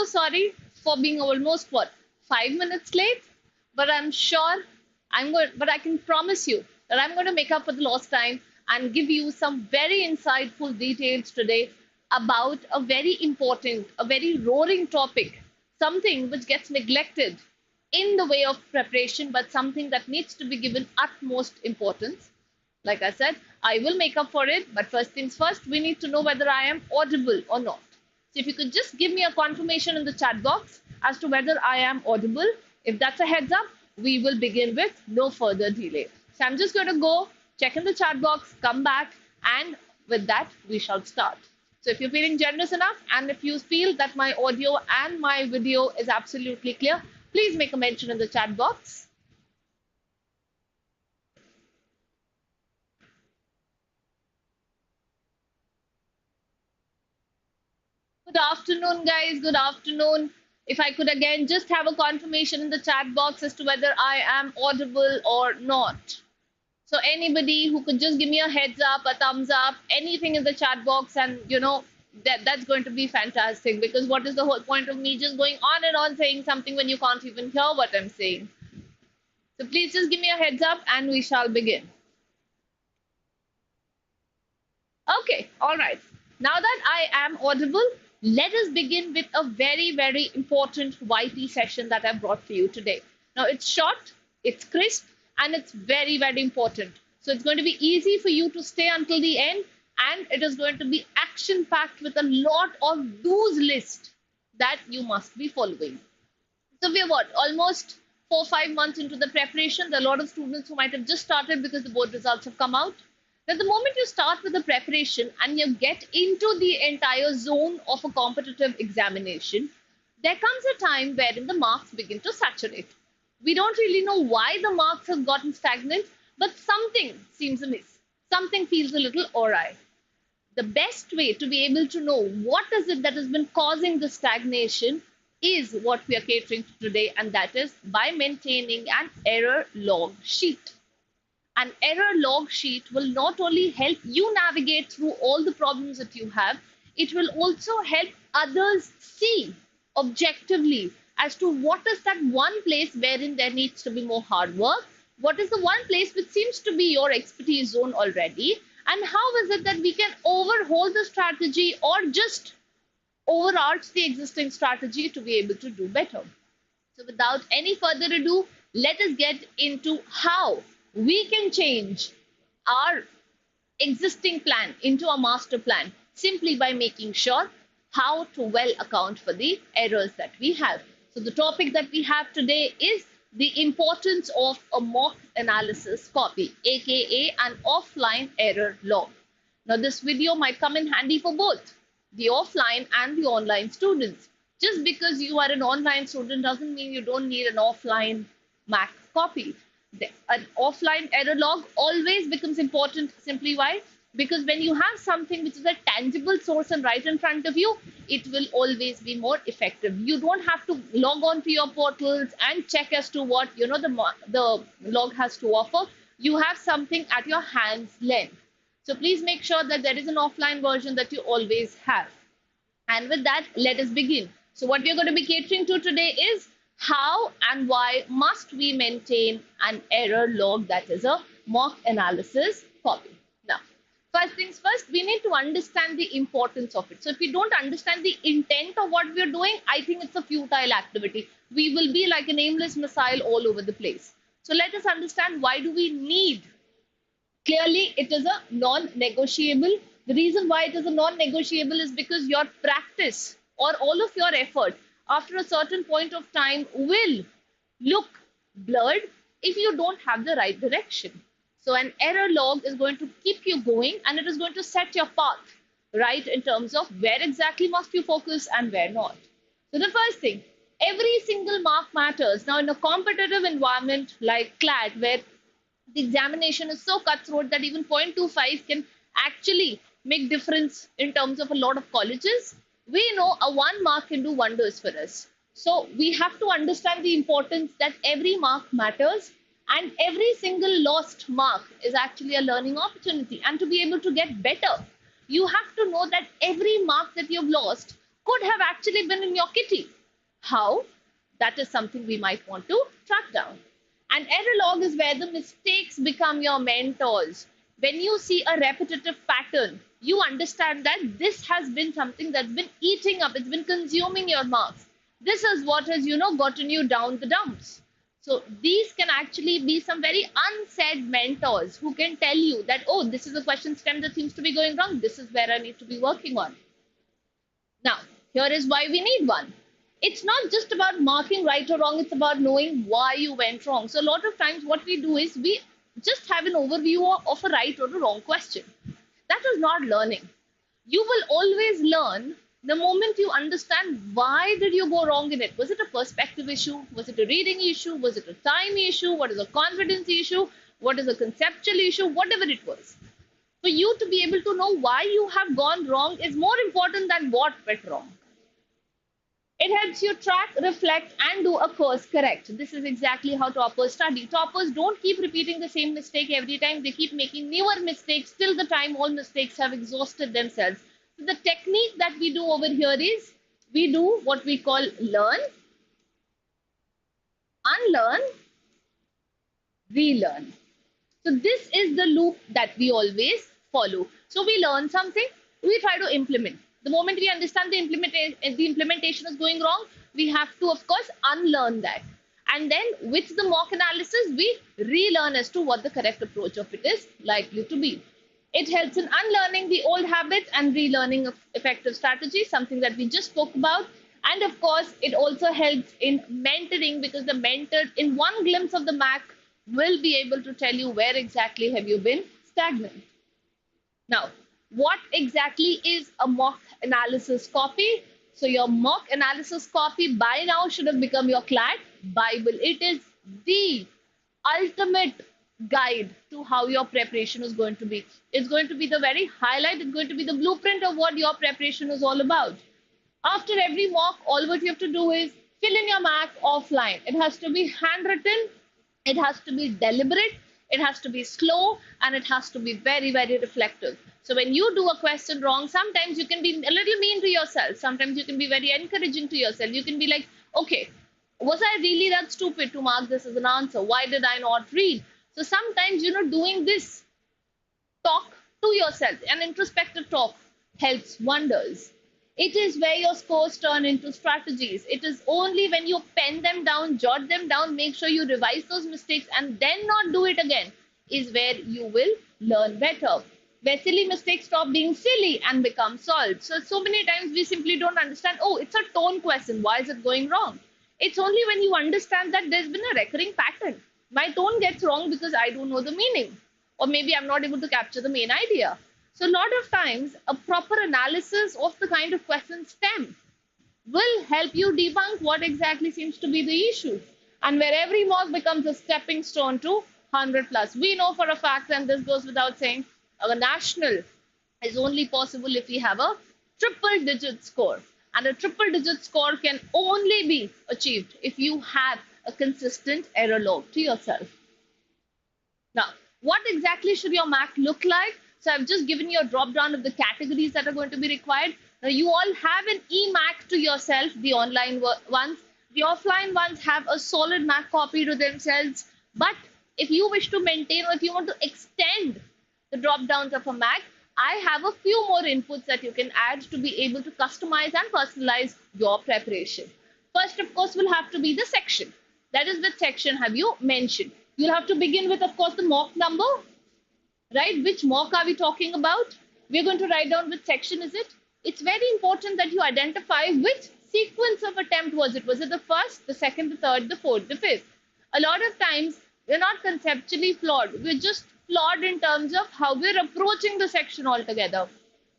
so sorry for being almost what 5 minutes late, but I'm sure but I can promise you that I'm going to make up for the lost time and give you some very insightful details today about a very important, a very roaring topic, something which gets neglected in the way of preparation, but something that needs to be given utmost importance. Like I said, I will make up for it, but first things first, we need to know whether I am audible or not. So if you could just give me a confirmation in the chat box as to whether I am audible. If that's a heads up, we will begin with no further delay. So I'm just going to go check in the chat box, come back, and with that, we shall start. So if you're feeling generous enough and if you feel that my audio and my video is absolutely clear, please make a mention in the chat box. Good afternoon, guys. Good afternoon. If I could again just have a confirmation in the chat box as to whether I am audible or not. So anybody who could just give me a heads up, a thumbs up, anything in the chat box, and that's going to be fantastic, because what is the whole point of me just going on and on saying something when you can't even hear what I'm saying? So please just give me a heads up and we shall begin. Okay, all right. Now that I am audible, let us begin with a very, very important YT session that I brought for you today. Now, it's short, it's crisp, and it's very, very important. So it's going to be easy for you to stay until the end, and it is going to be action-packed with a lot of do's list that you must be following. So we're almost 4-5 months into the preparation. There are a lot of students who might have just started because the board results have come out. Now, the moment you start with the preparation and you get into the entire zone of a competitive examination, there comes a time wherein the marks begin to saturate. We don't really know why the marks have gotten stagnant, but something seems amiss. Something feels a little awry. The best way to be able to know what is it that has been causing the stagnation is what we are catering to today, and that is by maintaining an error log sheet. An error log sheet will not only help you navigate through all the problems that you have, it will also help others see objectively as to what is that one place wherein there needs to be more hard work, what is the one place which seems to be your expertise zone already, and how is it that we can overhaul the strategy or just overarch the existing strategy to be able to do better. So without any further ado, let us get into how we can change our existing plan into a master plan simply by making sure how to well account for the errors that we have. So the topic that we have today is the importance of a mock analysis copy, aka an offline error log. Now this video might come in handy for both the offline and the online students. Just because you are an online student doesn't mean you don't need an offline MAC copy. An offline error log always becomes important. Simply why? Because when you have something which is a tangible source and right in front of you, it will always be more effective. You don't have to log on to your portals and check as to what the log has to offer. You have something at your hand's length. So please make sure that there is an offline version that you always have. And with that, let us begin. So what we're going to be catering to today is how and why must we maintain an error log, that is a mock analysis copy. Now, first things first, we need to understand the importance of it. So if we don't understand the intent of what we're doing, I think it's a futile activity. We will be like an aimless missile all over the place. So let us understand, why do we need? Clearly, it is a non-negotiable. The reason why it is a non-negotiable is because your practice or all of your effort after a certain point of time will look blurred if you don't have the right direction. So an error log is going to keep you going, and it is going to set your path right in terms of where exactly must you focus and where not. So the first thing, every single mark matters. Now in a competitive environment like CLAT, where the examination is so cutthroat that even 0.25 can actually make difference in terms of a lot of colleges, we know a 1 mark can do wonders for us. So we have to understand the importance that every mark matters, and every single lost mark is actually a learning opportunity. And to be able to get better, you have to know that every mark that you've lost could have actually been in your kitty. How? That is something we might want to track down. And error log is where the mistakes become your mentors. When you see a repetitive pattern, you understand that this has been something that's been eating up, it's been consuming your marks. This is what has, gotten you down the dumps. So these can actually be some very unsaid mentors who can tell you that, oh, this is a question stem that seems to be going wrong. This is where I need to be working on. Now, here is why we need one. It's not just about marking right or wrong, it's about knowing why you went wrong. So, a lot of times, what we do is we just have an overview of a right or a wrong question. That is not learning. You will always learn the moment you understand why did you go wrong in it. Was it a perspective issue? Was it a reading issue? Was it a time issue? What is a confidence issue? What is a conceptual issue? Whatever it was. For you to be able to know why you have gone wrong is more important than what went wrong. It helps you track, reflect, and do a course correct. This is exactly how toppers study. Toppers don't keep repeating the same mistake every time. They keep making newer mistakes till the time all mistakes have exhausted themselves. So the technique that we do over here is we do what we call learn, unlearn, relearn. So this is the loop that we always follow. So we learn something, we try to implement. The moment we understand the implementation is going wrong, we have to, of course, unlearn that. And then with the mock analysis, we relearn as to what the correct approach of it is likely to be. It helps in unlearning the old habits and relearning of effective strategies, something that we just spoke about. And of course, it also helps in mentoring because the mentor, in one glimpse of the Mac, will be able to tell you where exactly have you been stagnant. Now, what exactly is a mock analysis copy? So your mock analysis copy by now should have become your CLAT Bible. It is the ultimate guide to how your preparation is going to be. It's going to be the very highlight. It's going to be the blueprint of what your preparation is all about. After every mock, all what you have to do is fill in your Mac offline. It has to be handwritten. It has to be deliberate, it has to be slow, and it has to be very, very reflective. So when you do a question wrong, sometimes you can be a little mean to yourself. Sometimes you can be very encouraging to yourself. You can be like, okay, was I really that stupid to mark this as an answer? Why did I not read? So sometimes, doing this talk to yourself, an introspective talk helps wonders. It is where your scores turn into strategies. It is only when you pen them down, jot them down, make sure you revise those mistakes and then not do it again is where you will learn better. Where silly mistakes stop being silly and become solved. So many times we simply don't understand, oh, it's a tone question. Why is it going wrong? It's only when you understand that there's been a recurring pattern. My tone gets wrong because I don't know the meaning. Or maybe I'm not able to capture the main idea. So a lot of times, a proper analysis of the kind of question stem will help you debunk what exactly seems to be the issue. And where every mock becomes a stepping stone to 100 plus. We know for a fact, and this goes without saying, a national is only possible if we have a triple digit score. And a triple digit score can only be achieved if you have a consistent error log to yourself. Now, what exactly should your Mac look like? So I've just given you a drop down of the categories that are going to be required. Now you all have an eMac to yourself, the online ones. The offline ones have a solid Mac copy to themselves. But if you wish to maintain or if you want to extend the drop downs of a Mac, I have a few more inputs that you can add to be able to customize and personalize your preparation. First, of course, will have to be the section. That is, which section have you mentioned? You'll have to begin with, of course, the mock number. Right? Which mock are we talking about? We're going to write down which section is it. It's very important that you identify which sequence of attempt was it. Was it the first, the second, the third, the fourth, the fifth? A lot of times, we're not conceptually flawed. We're just flawed in terms of how we're approaching the section altogether.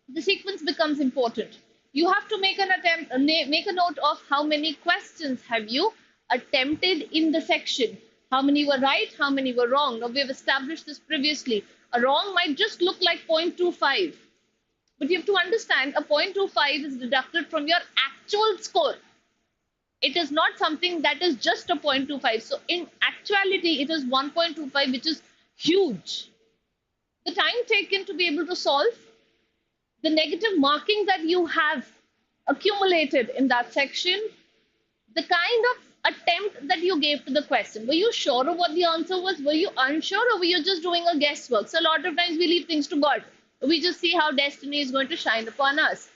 The sequence becomes important. You have to make an attempt, make a note of how many questions have you attempted in the section. How many were right, how many were wrong. Now, we've established this previously. A wrong might just look like 0.25. But you have to understand a 0.25 is deducted from your actual score. It is not something that is just a 0.25. So in actuality, it is 1.25, which is huge. The time taken to be able to solve, the negative marking that you have accumulated in that section, the kind of attempt that you gave to the question. Were you sure of what the answer was? Were you unsure, or were you just doing a guesswork? So a lot of times we leave things to God. We just see how destiny is going to shine upon us.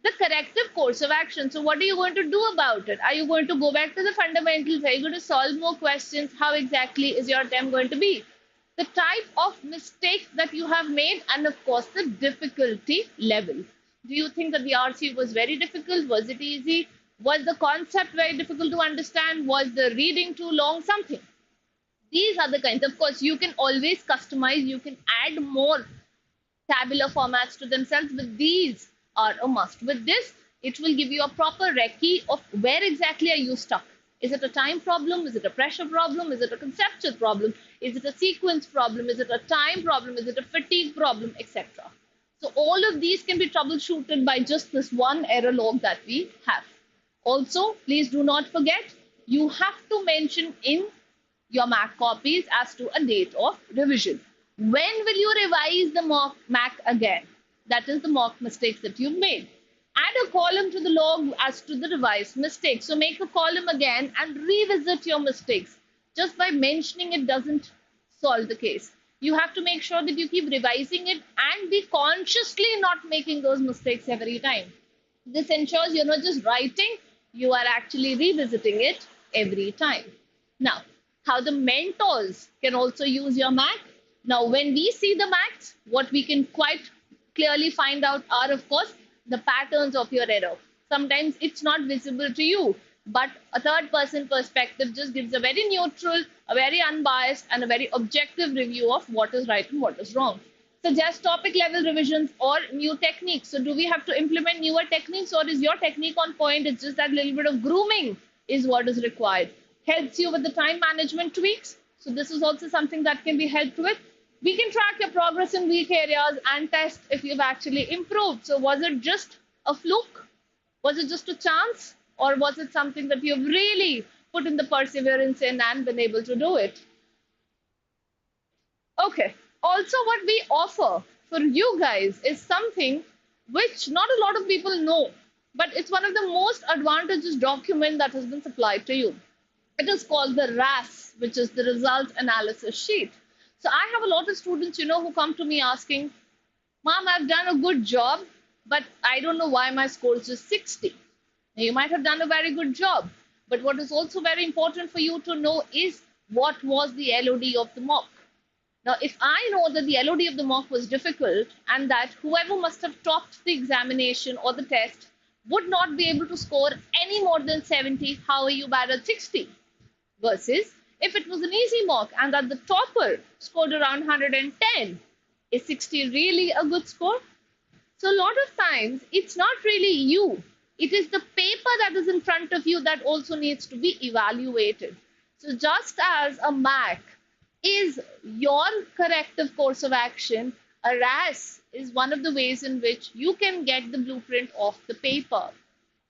The corrective course of action. So what are you going to do about it? Are you going to go back to the fundamentals? Are you going to solve more questions? How exactly is your attempt going to be? The type of mistake that you have made, and of course the difficulty level. Do you think that the RC was very difficult? Was it easy? Was the concept very difficult to understand? Was the reading too long? Something. These are the kinds. Of course, you can always customize. You can add more tabular formats to themselves, but these are a must. With this, it will give you a proper recce of where exactly are you stuck. Is it a time problem? Is it a pressure problem? Is it a conceptual problem? Is it a sequence problem? Is it a time problem? Is it a fatigue problem, etc.? So all of these can be troubleshooted by just this one error log that we have. Also, please do not forget, you have to mention in your MAC copies as to a date of revision. When will you revise the MAC again? That is the mock mistakes that you've made. Add a column to the log as to the revised mistakes. So make a column again and revisit your mistakes. Just by mentioning it doesn't solve the case. You have to make sure that you keep revising it and be consciously not making those mistakes every time. This ensures you're not just writing, you are actually revisiting it every time. Now, how the mentors can also use your MAC. Now, when we see the MACs, what we can quite clearly find out are, of course, the patterns of your error. Sometimes it's not visible to you, but a third person perspective just gives a very neutral, a very unbiased, and a very objective review of what is right and what is wrong. Suggest topic level revisions or new techniques. So do we have to implement newer techniques, or is your technique on point? It's just that little bit of grooming is what is required. Helps you with the time management tweaks. So this is also something that can be helped with. We can track your progress in weak areas and test if you've actually improved. So was it just a fluke? Was it just a chance? Or was it something that you've really put in the perseverance in and been able to do it? Okay. Also, what we offer for you guys is something which not a lot of people know, but it's one of the most advantageous document that has been supplied to you. It is called the RAS, which is the result analysis sheet. So I have a lot of students, who come to me asking, Mom, I've done a good job, but I don't know why my score is just 60. Now, you might have done a very good job, but what is also very important for you to know is what was the LOD of the mock. Now, if I know that the LOD of the mock was difficult and that whoever must have topped the examination or the test would not be able to score any more than 70, how are you bad at 60? Versus if it was an easy mock and that the topper scored around 110, is 60 really a good score? So a lot of times it's not really you. It is the paper that is in front of you that also needs to be evaluated. So just as a MAC is your corrective course of action, a RAS is one of the ways in which you can get the blueprint off the paper.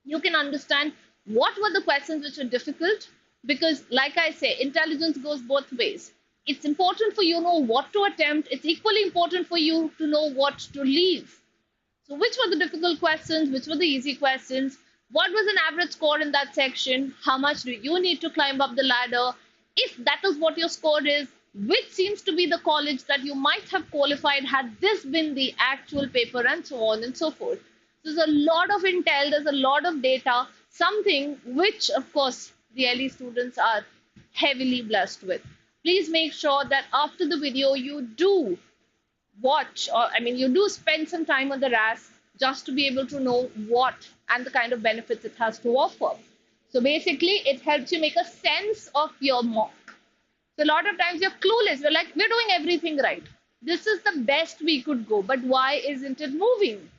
You can understand what were the questions which are difficult, because like I say, intelligence goes both ways. It's important for you to know what to attempt. It's equally important for you to know what to leave. So which were the difficult questions? Which were the easy questions? What was an average score in that section? How much do you need to climb up the ladder? If that is what your score is, which seems to be the college that you might have qualified had this been the actual paper, and so on and so forth. There's a lot of intel, there's a lot of data, something which, of course, the LE students are heavily blessed with. Please make sure that after the video, you do watch, or you do spend some time on the RAS just to be able to know what and the kind of benefits it has to offer. So basically, it helps you make a sense of your mock. So a lot of times you're clueless. We're like, we're doing everything right. This is the best we could go, but why isn't it moving?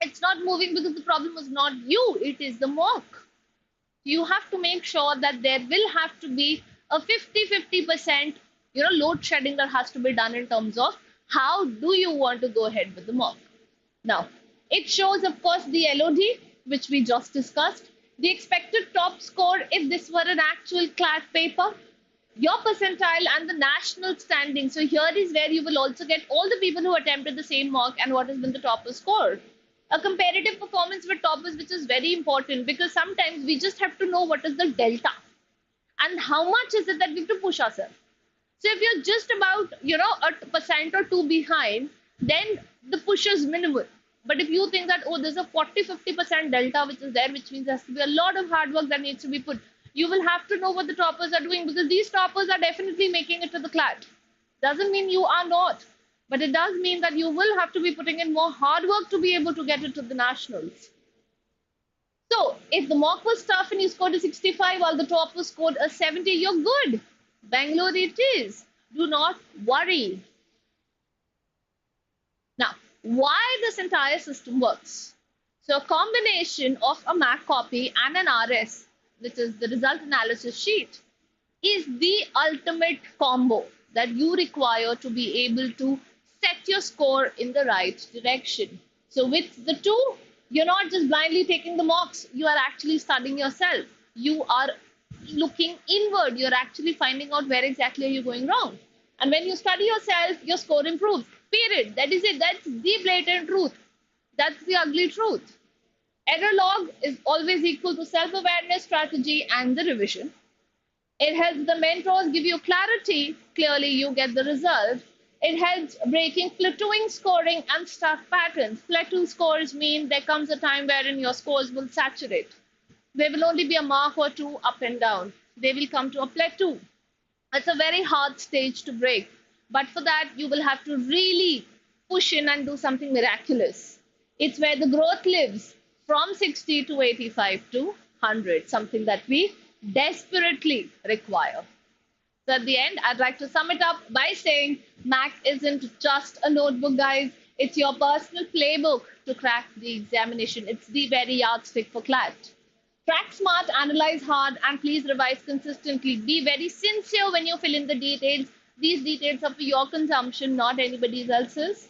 It's not moving because the problem is not you, it is the mock. You have to make sure that there will have to be a 50-50% load shedding that has to be done in terms of how do you want to go ahead with the mock. Now, it shows, of course, the LOD, which we just discussed, the expected top score if this were an actual CLAT paper, your percentile and the national standing. So here is where you will also get all the people who attempted the same mock and what has been the topper score. A comparative performance with toppers, which is very important because sometimes we just have to know what is the delta and how much is it that we have to push ourselves. So if you're just about, a percent or two behind, then the push is minimal. But if you think that, oh, there's a 40-50% delta which is there, which means there has to be a lot of hard work that needs to be put, you will have to know what the toppers are doing because these toppers are definitely making it to the CLAT. Doesn't mean you are not, but it does mean that you will have to be putting in more hard work to be able to get it to the nationals. So if the mock was tough and you scored a 65 while the top was scored a 70, you're good. Bangalore it is. Do not worry. Now, why this entire system works? So a combination of a Mac copy and an RS, which is the result analysis sheet, is the ultimate combo that you require to be able to set your score in the right direction. So with the two, you're not just blindly taking the mocks, you are actually studying yourself. You are looking inward, you're actually finding out where exactly are you going wrong. And when you study yourself, your score improves. Period. That is it. That's the blatant truth. That's the ugly truth. Error log is always equal to self-awareness, strategy, and the revision. It helps the mentors give you clarity. Clearly, you get the result. It helps breaking plateauing scoring and stuck patterns. Plateau scores mean there comes a time wherein your scores will saturate. There will only be a mark or two up and down. They will come to a plateau. It's a very hard stage to break. But for that, you will have to really push in and do something miraculous. It's where the growth lives from 60 to 85 to 100, something that we desperately require. So at the end, I'd like to sum it up by saying Mac isn't just a notebook, guys. It's your personal playbook to crack the examination. It's the very yardstick for CLAT. Track smart, analyze hard, and please revise consistently. Be very sincere when you fill in the details. These details are for your consumption, not anybody else's.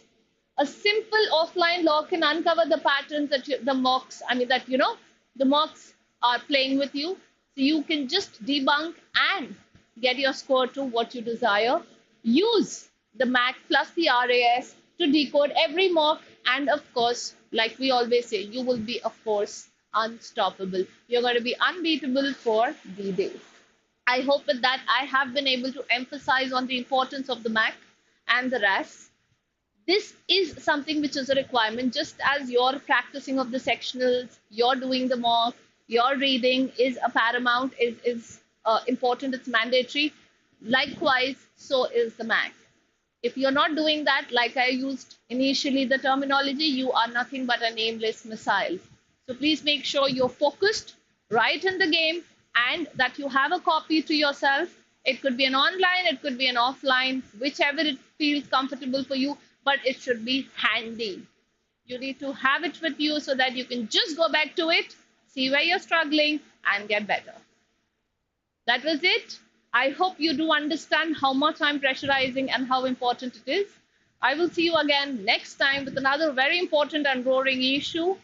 A simple offline log can uncover the patterns that the mocks are playing with you. So you can just debunk and get your score to what you desire. Use the Mac plus the RAS to decode every mock, and of course, like we always say, you will be, of course, unstoppable. You're going to be unbeatable for the day. I hope with that I have been able to emphasize on the importance of the Mac and the RAS. This is something which is a requirement, just as you're practicing of the sectionals, you're doing the mock, your reading is a paramount, is important, it's mandatory. Likewise, so is the Mac. If you're not doing that, like I used initially the terminology, you are nothing but a nameless missile. So please make sure you're focused, right in the game, and that you have a copy to yourself. It could be an online, it could be an offline, whichever it feels comfortable for you, but it should be handy. You need to have it with you so that you can just go back to it, see where you're struggling, and get better. That was it. I hope you do understand how much I'm pressurizing and how important it is. I will see you again next time with another very important and roaring issue.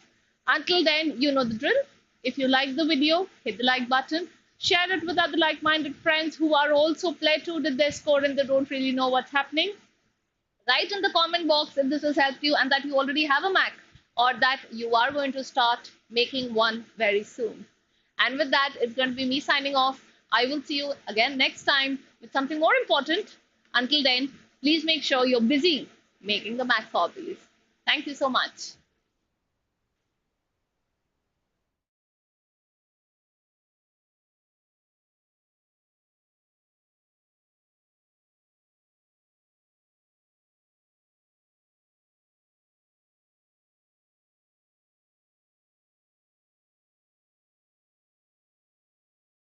Until then, you know the drill. If you like the video, hit the like button. Share it with other like-minded friends who are also plateaued in their score and they don't really know what's happening. Write in the comment box if this has helped you and that you already have a Mac or that you are going to start making one very soon. And with that, it's going to be me signing off. I will see you again next time with something more important. Until then, please make sure you're busy making the Mac copies. Thank you so much.